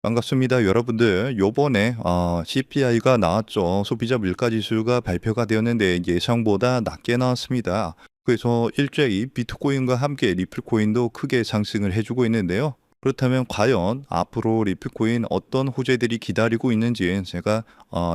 반갑습니다. 여러분들 요번에 CPI가 나왔죠. 소비자 물가지수가 발표가 되었는데 예상보다 낮게 나왔습니다. 그래서 일제히 비트코인과 함께 리플코인도 크게 상승을 해주고 있는데요. 그렇다면 과연 앞으로 리플코인 어떤 호재들이 기다리고 있는지 제가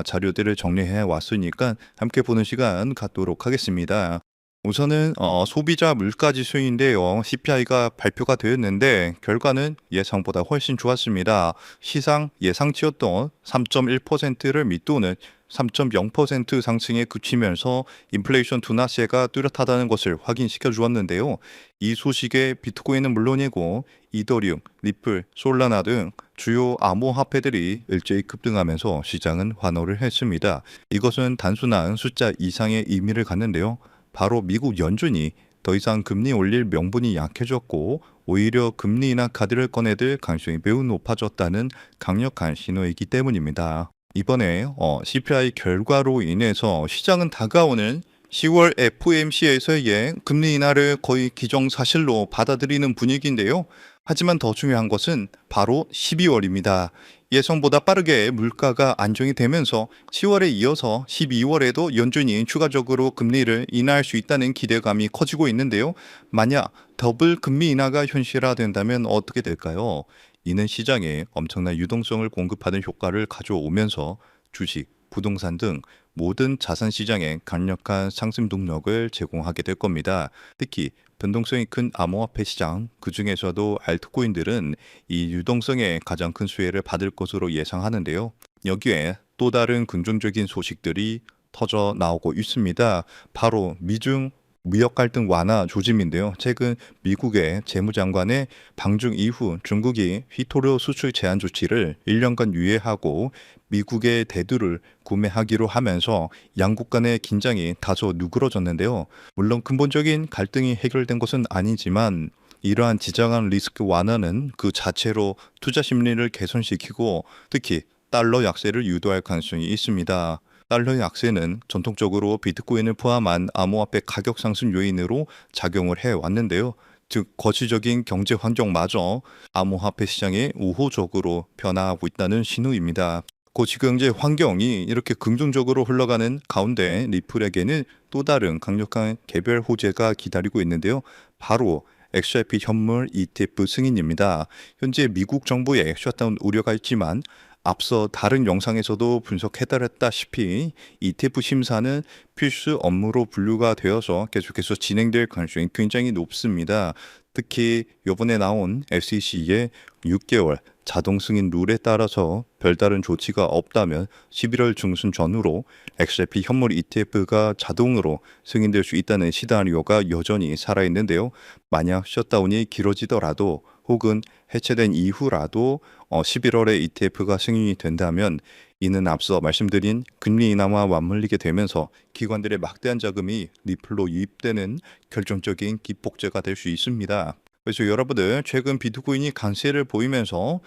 자료들을 정리해 왔으니까 함께 보는 시간 갖도록 하겠습니다. 우선은 소비자 물가지수인데요. CPI가 발표가 되었는데 결과는 예상보다 훨씬 좋았습니다. 시장 예상치였던 3.1%를 밑도는 3.0% 상승에 그치면서 인플레이션 둔화세가 뚜렷하다는 것을 확인시켜 주었는데요. 이 소식에 비트코인은 물론이고 이더리움, 리플, 솔라나 등 주요 암호화폐들이 일제히 급등하면서 시장은 환호를 했습니다. 이것은 단순한 숫자 이상의 의미를 갖는데요. 바로 미국 연준이 더 이상 금리 올릴 명분이 약해졌고 오히려 금리 인하 카드를 꺼내들 가능성이 매우 높아졌다는 강력한 신호이기 때문입니다. 이번에 CPI 결과로 인해서 시장은 다가오는 10월 FOMC에서의 금리 인하를 거의 기정사실로 받아들이는 분위기인데요. 하지만 더 중요한 것은 바로 12월입니다. 예상보다 빠르게 물가가 안정이 되면서 10월에 이어서 12월에도 연준이 추가적으로 금리를 인하할 수 있다는 기대감이 커지고 있는데요. 만약 더블 금리 인하가 현실화된다면 어떻게 될까요? 이는 시장에 엄청난 유동성을 공급하는 효과를 가져오면서 주식, 부동산 등 모든 자산 시장에 강력한 상승 동력을 제공하게 될 겁니다. 특히 변동성이 큰 암호화폐 시장, 그 중에서도 알트코인들은 이 유동성에 가장 큰 수혜를 받을 것으로 예상하는데요. 여기에 또 다른 긍정적인 소식들이 터져 나오고 있습니다. 바로 미중 무역 갈등 완화 조짐인데요. 최근 미국의 재무장관의 방중 이후 중국이 휘토류 수출 제한 조치를 1년간 유예하고 미국의 대두를 구매하기로 하면서 양국 간의 긴장이 다소 누그러졌는데요. 물론 근본적인 갈등이 해결된 것은 아니지만 이러한 지정한 리스크 완화는 그 자체로 투자 심리를 개선시키고 특히 달러 약세를 유도할 가능성이 있습니다. 달러 약세는 전통적으로 비트코인을 포함한 암호화폐 가격 상승 요인으로 작용을 해왔는데요. 즉 거시적인 경제 환경마저 암호화폐 시장에 우호적으로 변화하고 있다는 신호입니다. 거시경제 환경이 이렇게 긍정적으로 흘러가는 가운데 리플에게는 또 다른 강력한 개별 호재가 기다리고 있는데요. 바로 XRP 현물 ETF 승인입니다. 현재 미국 정부의 셧다운 우려가 있지만 앞서 다른 영상에서도 분석해드렸다시피 ETF 심사는 필수 업무로 분류가 되어서 계속해서 진행될 가능성이 굉장히 높습니다. 특히 이번에 나온 SEC의 6개월 자동 승인 룰에 따라서 별다른 조치가 없다면 11월 중순 전후로 XRP 현물 ETF가 자동으로 승인될 수 있다는 시나리오가 여전히 살아있는데요. 만약 셧다운이 길어지더라도 혹은 해체된 이후라도 11월에 ETF가 승인이 된다면 이는 앞서 말씀드린 금리 인하와 맞물리게 되면서 기관들의 막대한 자금이 리플로 유입되는 결정적인 기폭제가 될 수 있습니다. 그래서 여러분들 최근 비트코인이 강세를 보이면서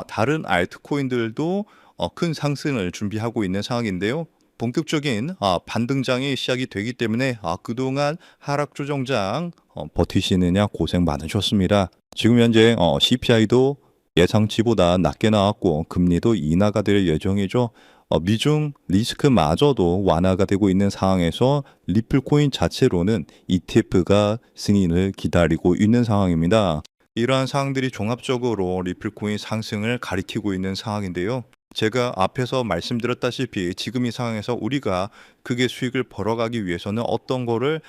다른 알트코인들도 큰 상승을 준비하고 있는 상황인데요. 본격적인 반등장이 시작이 되기 때문에 그동안 하락 조정장 버티시느냐 고생 많으셨습니다. 지금 현재 CPI도 예상치보다 낮게 나왔고 금리도 인하가 될 예정이죠. 미중 리스크마저도 완화가 되고 있는 상황에서 리플코인 자체로는 ETF가 승인을 기다리고 있는 상황입니다. 이러한 상황들이 종합적으로 리플코인 상승을 가리키고 있는 상황인데요. 제가 앞에서 말씀드렸다시피 지금 이 상황에서 우리가 크게 수익을 벌어가기 위해서는 어떤 거를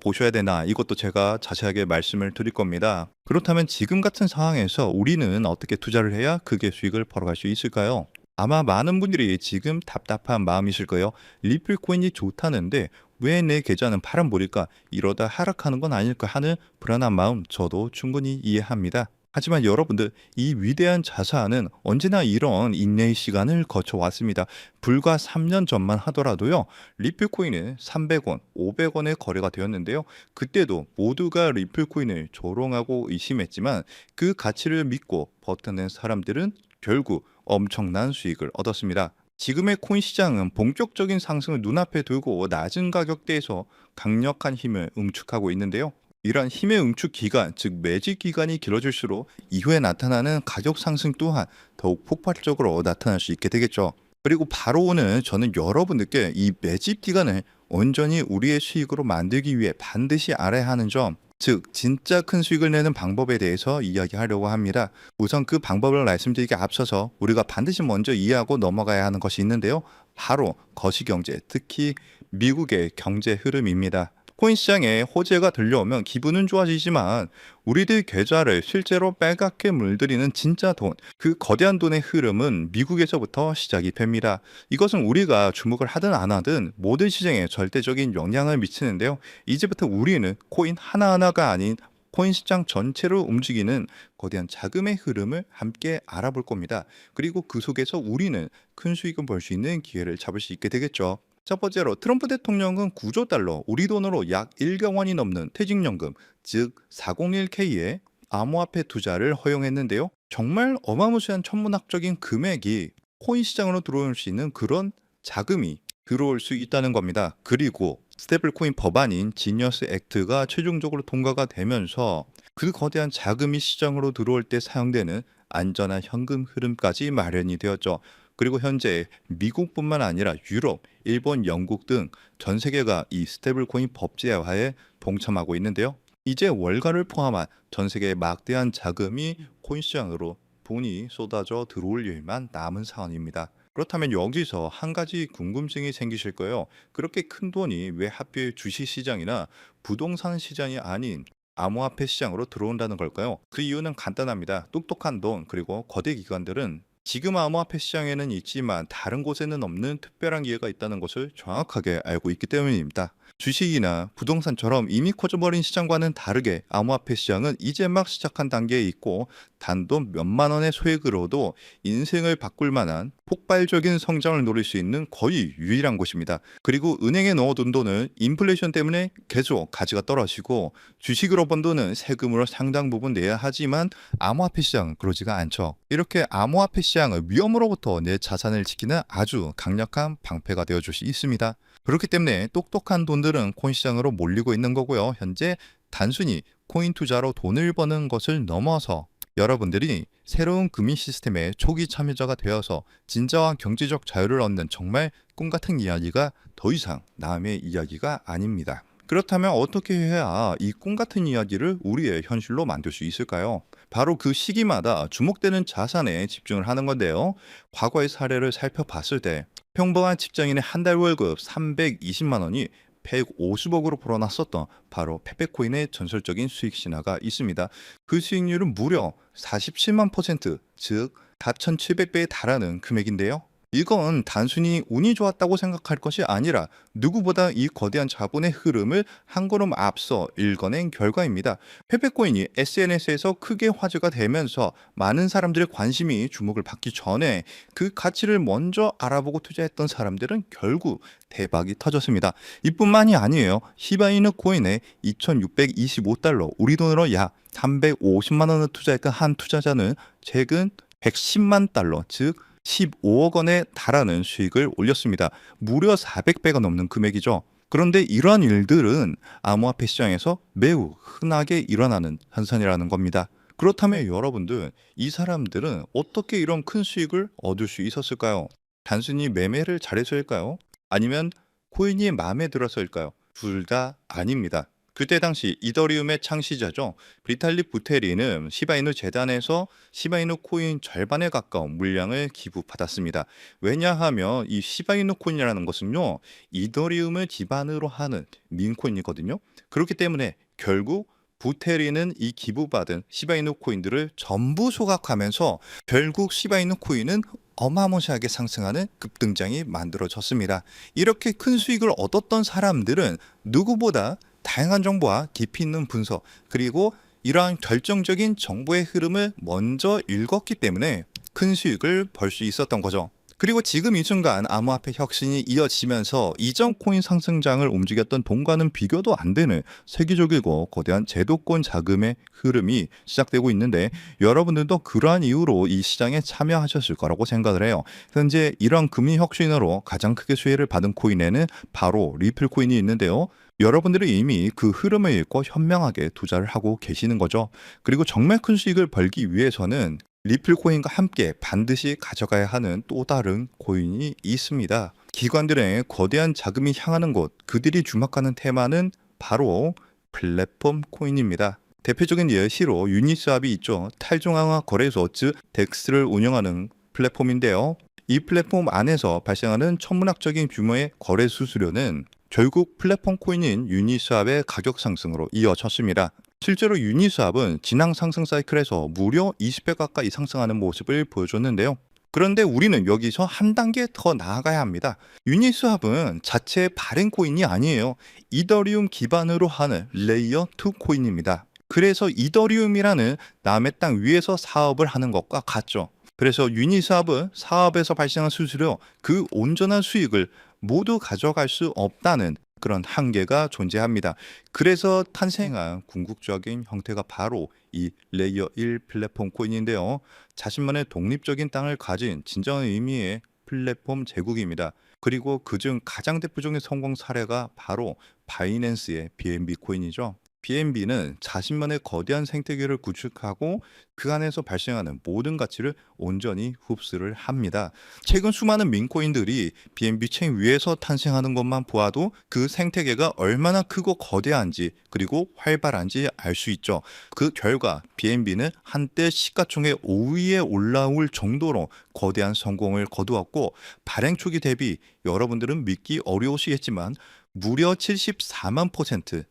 보셔야 되나 이것도 제가 자세하게 말씀을 드릴 겁니다. 그렇다면 지금 같은 상황에서 우리는 어떻게 투자를 해야 크게 수익을 벌어갈 수 있을까요? 아마 많은 분들이 지금 답답한 마음이실 거예요. 리플코인이 좋다는데 왜 내 계좌는 파란불일까? 이러다 하락하는 건 아닐까 하는 불안한 마음 저도 충분히 이해합니다. 하지만 여러분들 이 위대한 자산은 언제나 이런 인내의 시간을 거쳐왔습니다. 불과 3년 전만 하더라도요. 리플코인은 300원, 500원에 거래가 되었는데요. 그때도 모두가 리플코인을 조롱하고 의심했지만 그 가치를 믿고 버텨낸 사람들은 결국 엄청난 수익을 얻었습니다. 지금의 코인 시장은 본격적인 상승을 눈앞에 두고 낮은 가격대에서 강력한 힘을 응축하고 있는데요. 이러한 힘의 응축 기간, 즉 매집 기간이 길어질수록 이후에 나타나는 가격 상승 또한 더욱 폭발적으로 나타날 수 있게 되겠죠. 그리고 바로 오늘 저는 여러분들께 이 매집 기간을 온전히 우리의 수익으로 만들기 위해 반드시 알아야 하는 점, 즉 진짜 큰 수익을 내는 방법에 대해서 이야기하려고 합니다. 우선 그 방법을 말씀드리기 앞서서 우리가 반드시 먼저 이해하고 넘어가야 하는 것이 있는데요. 바로 거시경제, 특히 미국의 경제 흐름입니다. 코인 시장에 호재가 들려오면 기분은 좋아지지만 우리들 계좌를 실제로 빨갛게 물들이는 진짜 돈, 그 거대한 돈의 흐름은 미국에서부터 시작이 됩니다. 이것은 우리가 주목을 하든 안 하든 모든 시장에 절대적인 영향을 미치는데요. 이제부터 우리는 코인 하나하나가 아닌 코인 시장 전체를 움직이는 거대한 자금의 흐름을 함께 알아볼 겁니다. 그리고 그 속에서 우리는 큰 수익을 벌 수 있는 기회를 잡을 수 있게 되겠죠. 첫 번째로 트럼프 대통령은 9조 달러, 우리 돈으로 약 1억 원이 넘는 퇴직연금, 즉 401k의 암호화폐 투자를 허용했는데요. 정말 어마무시한 천문학적인 금액이 코인 시장으로 들어올 수 있는 그런 자금이 들어올 수 있다는 겁니다. 그리고 스테이블코인 법안인 지니어스 액트가 최종적으로 통과가 되면서 그 거대한 자금이 시장으로 들어올 때 사용되는 안전한 현금 흐름까지 마련이 되었죠. 그리고 현재 미국뿐만 아니라 유럽, 일본, 영국 등 전 세계가 이 스테이블코인 법제화에 동참하고 있는데요. 이제 월가를 포함한 전 세계의 막대한 자금이 코인 시장으로 돈이 쏟아져 들어올 일만 남은 상황입니다. 그렇다면 여기서 한 가지 궁금증이 생기실 거예요. 그렇게 큰 돈이 왜 하필 주식 시장이나 부동산 시장이 아닌 암호화폐 시장으로 들어온다는 걸까요? 그 이유는 간단합니다. 똑똑한 돈 그리고 거대 기관들은 지금 암호화폐 시장에는 있지만 다른 곳에는 없는 특별한 기회가 있다는 것을 정확하게 알고 있기 때문입니다. 주식이나 부동산처럼 이미 커져버린 시장과는 다르게 암호화폐 시장은 이제 막 시작한 단계에 있고 단돈 몇만 원의 소액으로도 인생을 바꿀 만한 폭발적인 성장을 노릴 수 있는 거의 유일한 곳입니다. 그리고 은행에 넣어둔 돈은 인플레이션 때문에 계속 가치가 떨어지고 주식으로 번 돈은 세금으로 상당 부분 내야 하지만 암호화폐 시장은 그러지가 않죠. 이렇게 암호화폐 시장은 위험으로부터 내 자산을 지키는 아주 강력한 방패가 되어줄 수 있습니다. 그렇기 때문에 똑똑한 돈들은 코인 시장으로 몰리고 있는 거고요. 현재 단순히 코인 투자로 돈을 버는 것을 넘어서 여러분들이 새로운 금융 시스템의 초기 참여자가 되어서 진정한 경제적 자유를 얻는 정말 꿈같은 이야기가 더 이상 남의 이야기가 아닙니다. 그렇다면 어떻게 해야 이 꿈같은 이야기를 우리의 현실로 만들 수 있을까요? 바로 그 시기마다 주목되는 자산에 집중을 하는 건데요. 과거의 사례를 살펴봤을 때 평범한 직장인의 한 달 월급 320만 원이 150억으로 불어났었던 바로 페페코인의 전설적인 수익 신화가 있습니다. 그 수익률은 무려 47만 %, 즉 4,700배에 달하는 금액인데요. 이건 단순히 운이 좋았다고 생각할 것이 아니라 누구보다 이 거대한 자본의 흐름을 한 걸음 앞서 읽어낸 결과입니다. 페페코인이 SNS에서 크게 화제가 되면서 많은 사람들의 관심이 주목을 받기 전에 그 가치를 먼저 알아보고 투자했던 사람들은 결국 대박이 터졌습니다. 이뿐만이 아니에요. 시바이누 코인에 2,625달러, 우리 돈으로 약 350만 원을 투자했던 한 투자자는 최근 110만 달러, 즉 15억 원에 달하는 수익을 올렸습니다. 무려 400배가 넘는 금액이죠. 그런데 이러한 일들은 암호화폐 시장에서 매우 흔하게 일어나는 현상이라는 겁니다. 그렇다면 여러분들, 이 사람들은 어떻게 이런 큰 수익을 얻을 수 있었을까요? 단순히 매매를 잘해서일까요? 아니면 코인이 마음에 들어서일까요? 둘 다 아닙니다. 그때 당시 이더리움의 창시자죠. 비탈릭 부테린은 시바이누 재단에서 시바이누 코인 절반에 가까운 물량을 기부받았습니다. 왜냐하면 이 시바이누 코인이라는 것은요, 이더리움을 기반으로 하는 민코인이거든요. 그렇기 때문에 결국 부테린은 이 기부받은 시바이누 코인들을 전부 소각하면서 결국 시바이누 코인은 어마무시하게 상승하는 급등장이 만들어졌습니다. 이렇게 큰 수익을 얻었던 사람들은 누구보다 다양한 정보와 깊이 있는 분석, 그리고 이러한 결정적인 정보의 흐름을 먼저 읽었기 때문에 큰 수익을 벌 수 있었던 거죠. 그리고 지금 이 순간 암호화폐 혁신이 이어지면서 이전 코인 상승장을 움직였던 돈과는 비교도 안 되는 세계적이고 거대한 제도권 자금의 흐름이 시작되고 있는데, 여러분들도 그러한 이유로 이 시장에 참여하셨을 거라고 생각을 해요. 현재 이러한 금융 혁신으로 가장 크게 수혜를 받은 코인에는 바로 리플 코인이 있는데요. 여러분들이 이미 그 흐름을 읽고 현명하게 투자를 하고 계시는 거죠. 그리고 정말 큰 수익을 벌기 위해서는 리플 코인과 함께 반드시 가져가야 하는 또 다른 코인이 있습니다. 기관들의 거대한 자금이 향하는 곳, 그들이 주목하는 테마는 바로 플랫폼 코인입니다. 대표적인 예시로 유니스왑이 있죠. 탈중앙화 거래소 즉 덱스를 운영하는 플랫폼인데요. 이 플랫폼 안에서 발생하는 천문학적인 규모의 거래 수수료는 결국 플랫폼 코인인 유니스왑의 가격 상승으로 이어졌습니다. 실제로 유니스왑은 지난 상승 사이클에서 무려 20배 가까이 상승하는 모습을 보여줬는데요. 그런데 우리는 여기서 한 단계 더 나아가야 합니다. 유니스왑은 자체 발행 코인이 아니에요. 이더리움 기반으로 하는 레이어 2 코인입니다. 그래서 이더리움이라는 남의 땅 위에서 사업을 하는 것과 같죠. 그래서 유니스왑은 사업에서 발생한 수수료 그 온전한 수익을 모두 가져갈 수 없다는 그런 한계가 존재합니다. 그래서 탄생한 궁극적인 형태가 바로 이 레이어 1 플랫폼 코인인데요. 자신만의 독립적인 땅을 가진 진정한 의미의 플랫폼 제국입니다. 그리고 그중 가장 대표적인 성공 사례가 바로 바이낸스의 BNB 코인이죠. BNB는 자신만의 거대한 생태계를 구축하고 그 안에서 발생하는 모든 가치를 온전히 흡수를 합니다. 최근 수많은 민코인들이 BNB 체인 위에서 탄생하는 것만 보아도 그 생태계가 얼마나 크고 거대한지 그리고 활발한지 알 수 있죠. 그 결과 BNB는 한때 시가총액 5위에 올라올 정도로 거대한 성공을 거두었고 발행 초기 대비 여러분들은 믿기 어려우시겠지만 무려 74만 %,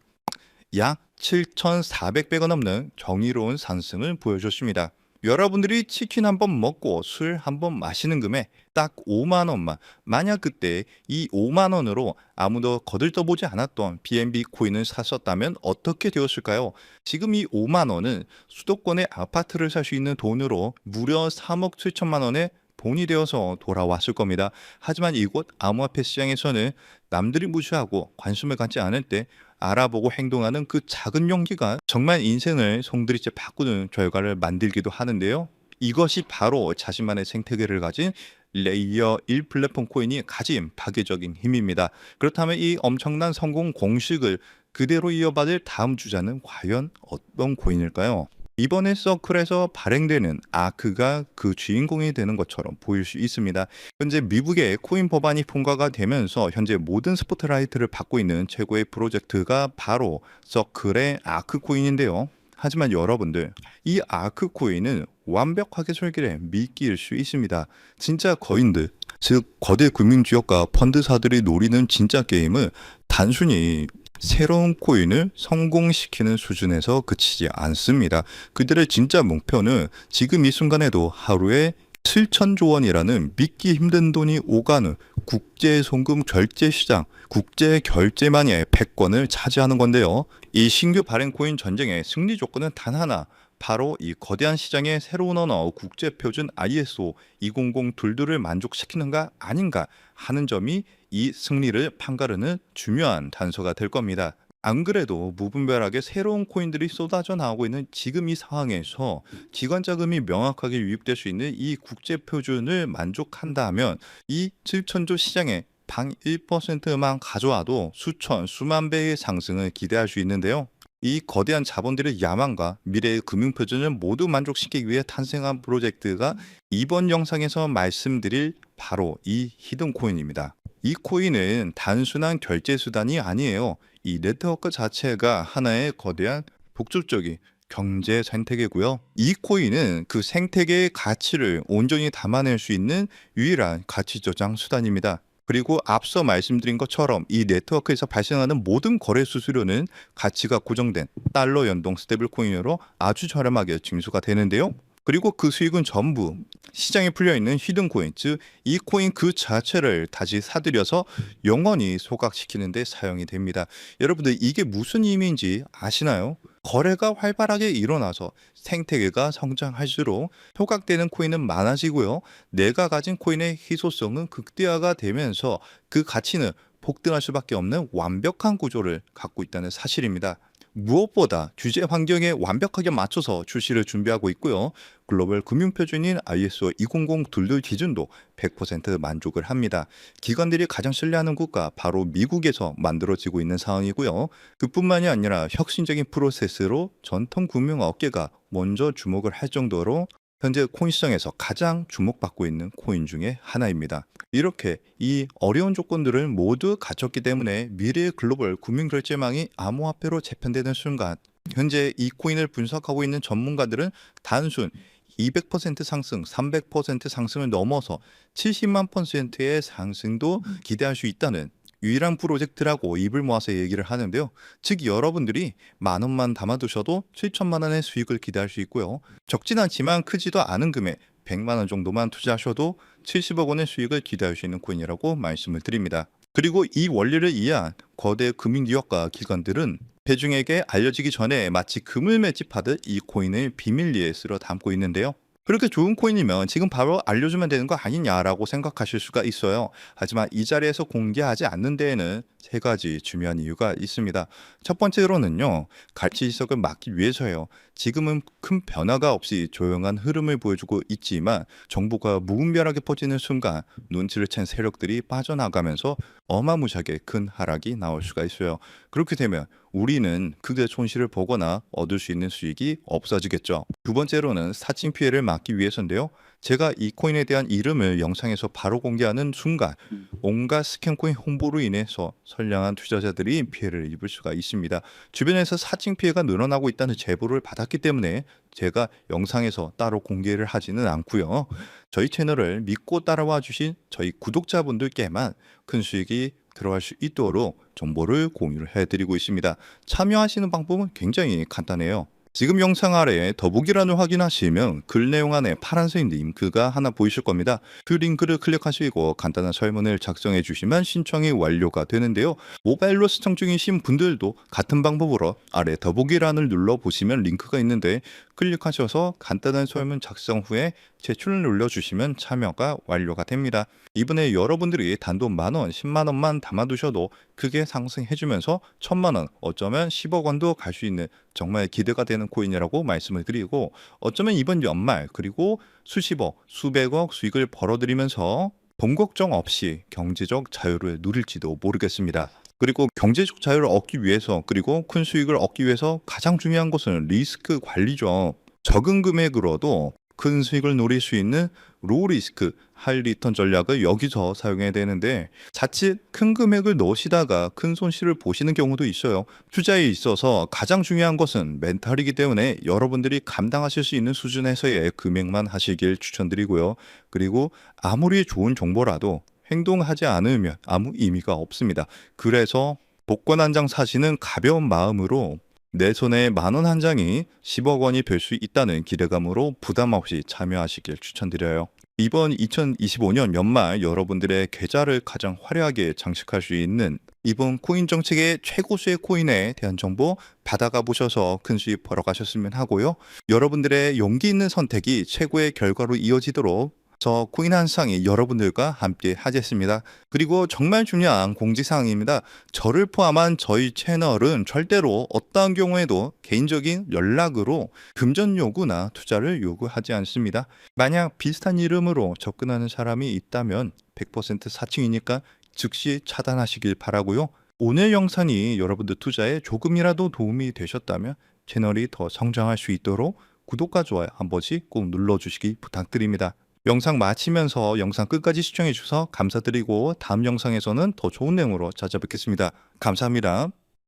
약 7,400배가 넘는 정의로운 상승을 보여줬습니다. 여러분들이 치킨 한 번 먹고 술 한 번 마시는 금액 딱 5만 원만, 만약 그때 이 5만 원으로 아무도 거들떠보지 않았던 BNB 코인을 샀었다면 어떻게 되었을까요? 지금 이 5만 원은 수도권의 아파트를 살 수 있는 돈으로 무려 3억 7천만 원의 돈이 되어서 돌아왔을 겁니다. 하지만 이곳 암호화폐 시장에서는 남들이 무시하고 관심을 갖지 않을 때 알아보고 행동하는 그 작은 용기가 정말 인생을 송두리째 바꾸는 결과를 만들기도 하는데요. 이것이 바로 자신만의 생태계를 가진 레이어 1 플랫폼 코인이 가진 파괴적인 힘입니다. 그렇다면 이 엄청난 성공 공식을 그대로 이어받을 다음 주자는 과연 어떤 코인일까요? 이번에 서클에서 발행되는 아크가 그 주인공이 되는 것처럼 보일 수 있습니다. 현재 미국의 코인 법안이 통과가 되면서 현재 모든 스포트라이트를 받고 있는 최고의 프로젝트가 바로 서클의 아크 코인인데요. 하지만 여러분들, 이 아크 코인은 완벽하게 설계된 미끼일 수 있습니다. 진짜 거인들, 즉 거대 금융지역과 펀드사들이 노리는 진짜 게임은 단순히 새로운 코인을 성공시키는 수준에서 그치지 않습니다. 그들의 진짜 목표는 지금 이 순간에도 하루에 7천조 원이라는 믿기 힘든 돈이 오가는 국제 송금 결제 시장, 국제 결제만의 패권을 차지하는 건데요. 이 신규 발행 코인 전쟁의 승리 조건은 단 하나, 바로 이 거대한 시장의 새로운 언어 국제 표준 ISO 20022를 만족시키는가 아닌가 하는 점이 이 승리를 판가르는 중요한 단서가 될 겁니다. 안 그래도 무분별하게 새로운 코인들이 쏟아져 나오고 있는 지금 이 상황에서 기관 자금이 명확하게 유입될 수 있는 이 국제 표준을 만족한다면 이 7천조 시장의 방 1%만 가져와도 수천, 수만 배의 상승을 기대할 수 있는데요. 이 거대한 자본들의 야망과 미래의 금융 표준을 모두 만족시키기 위해 탄생한 프로젝트가 이번 영상에서 말씀드릴 바로 이 히든 코인입니다. 이 코인은 단순한 결제 수단이 아니에요. 이 네트워크 자체가 하나의 거대한 독주적인 경제 생태계고요. 이 코인은 그 생태계의 가치를 온전히 담아낼 수 있는 유일한 가치 저장 수단입니다. 그리고 앞서 말씀드린 것처럼 이 네트워크에서 발생하는 모든 거래 수수료는 가치가 고정된 달러 연동 스테이블 코인으로 아주 저렴하게 징수가 되는데요. 그리고 그 수익은 전부 시장에 풀려있는 히든 코인, 즉 이 코인 그 자체를 다시 사들여서 영원히 소각시키는 데 사용이 됩니다. 여러분들 이게 무슨 의미인지 아시나요? 거래가 활발하게 일어나서 생태계가 성장할수록 소각되는 코인은 많아지고요. 내가 가진 코인의 희소성은 극대화가 되면서 그 가치는 폭등할 수밖에 없는 완벽한 구조를 갖고 있다는 사실입니다. 무엇보다 규제 환경에 완벽하게 맞춰서 출시를 준비하고 있고요. 글로벌 금융표준인 ISO 20022 기준도 100% 만족을 합니다. 기관들이 가장 신뢰하는 국가 바로 미국에서 만들어지고 있는 상황이고요. 그뿐만이 아니라 혁신적인 프로세스로 전통 금융업계가 먼저 주목을 할 정도로 현재 코인 시장에서 가장 주목받고 있는 코인 중에 하나입니다. 이렇게 이 어려운 조건들을 모두 갖췄기 때문에 미래의 글로벌 금융결제망이 암호화폐로 재편되는 순간 현재 이 코인을 분석하고 있는 전문가들은 단순 200% 상승, 300% 상승을 넘어서 70만 %의 상승도 기대할 수 있다는 유일한 프로젝트라고 입을 모아서 얘기를 하는데요. 즉 여러분들이 만 원만 담아두셔도 7천만 원의 수익을 기대할 수 있고요. 적진 않지만 크지도 않은 금액 100만 원 정도만 투자하셔도 70억 원의 수익을 기대할 수 있는 코인이라고 말씀을 드립니다. 그리고 이 원리를 이해한 거대 금융 기업과 기관들은 대중에게 알려지기 전에 마치 금을 매집하듯 이 코인을 비밀리에 쓸어 담고 있는데요. 그렇게 좋은 코인이면 지금 바로 알려주면 되는 거 아니냐라고 생각하실 수가 있어요. 하지만 이 자리에서 공개하지 않는 데에는 세 가지 중요한 이유가 있습니다. 첫 번째로는요, 가치 지석을 막기 위해서예요. 지금은 큰 변화가 없이 조용한 흐름을 보여주고 있지만 정보가 무분별하게 퍼지는 순간 눈치를 챈 세력들이 빠져나가면서 어마무시하게 큰 하락이 나올 수가 있어요. 그렇게 되면 우리는 크게 손실을 보거나 얻을 수 있는 수익이 없어지겠죠. 두 번째로는 사칭 피해를 막기 위해서인데요. 제가 이 코인에 대한 이름을 영상에서 바로 공개하는 순간 온갖 스캔 코인 홍보로 인해서 선량한 투자자들이 피해를 입을 수가 있습니다. 주변에서 사칭 피해가 늘어나고 있다는 제보를 받았기 때문에 제가 영상에서 따로 공개를 하지는 않고요. 저희 채널을 믿고 따라와 주신 저희 구독자분들께만 큰 수익이 들어갈 수 있도록 정보를 공유를 해드리고 있습니다. 참여하시는 방법은 굉장히 간단해요. 지금 영상 아래에 더보기란을 확인하시면 글 내용 안에 파란색 링크가 하나 보이실 겁니다. 그 링크를 클릭하시고 간단한 설문을 작성해 주시면 신청이 완료가 되는데요. 모바일로 시청 중이신 분들도 같은 방법으로 아래 더보기란을 눌러보시면 링크가 있는데 클릭하셔서 간단한 설문 작성 후에 제출을 눌러주시면 참여가 완료가 됩니다. 이번에 여러분들이 단돈 만원, 10만 원만 담아두셔도 크게 상승해주면서 1,000만 원, 어쩌면 10억 원도 갈 수 있는 정말 기대가 되는 코인이라고 말씀을 드리고 어쩌면 이번 연말 그리고 수십억, 수백억 수익을 벌어들이면서 돈 걱정 없이 경제적 자유를 누릴지도 모르겠습니다. 그리고 경제적 자유를 얻기 위해서 그리고 큰 수익을 얻기 위해서 가장 중요한 것은 리스크 관리죠. 적은 금액으로도 큰 수익을 노릴 수 있는 로우 리스크, 하이 리턴 전략을 여기서 사용해야 되는데 자칫 큰 금액을 넣으시다가 큰 손실을 보시는 경우도 있어요. 투자에 있어서 가장 중요한 것은 멘탈이기 때문에 여러분들이 감당하실 수 있는 수준에서의 금액만 하시길 추천드리고요. 그리고 아무리 좋은 정보라도 행동하지 않으면 아무 의미가 없습니다. 그래서 복권 한 장 사시는 가벼운 마음으로 내 손에 만 원 한 장이 10억 원이 될 수 있다는 기대감으로 부담 없이 참여하시길 추천드려요. 이번 2025년 연말 여러분들의 계좌를 가장 화려하게 장식할 수 있는 이번 코인 정책의 최고수의 코인에 대한 정보 받아가 보셔서 큰 수익 벌어가셨으면 하고요. 여러분들의 용기 있는 선택이 최고의 결과로 이어지도록 저 코인 한 상이 여러분들과 함께 하겠습니다. 그리고 정말 중요한 공지사항입니다. 저를 포함한 저희 채널은 절대로 어떠한 경우에도 개인적인 연락으로 금전 요구나 투자를 요구하지 않습니다. 만약 비슷한 이름으로 접근하는 사람이 있다면 100% 사칭이니까 즉시 차단하시길 바라고요. 오늘 영상이 여러분들 투자에 조금이라도 도움이 되셨다면 채널이 더 성장할 수 있도록 구독과 좋아요 한 번씩 꼭 눌러주시기 부탁드립니다. 영상 마치면서 영상 끝까지 시청해 주셔서 감사드리고 다음 영상에서는 더 좋은 내용으로 찾아뵙겠습니다. 감사합니다.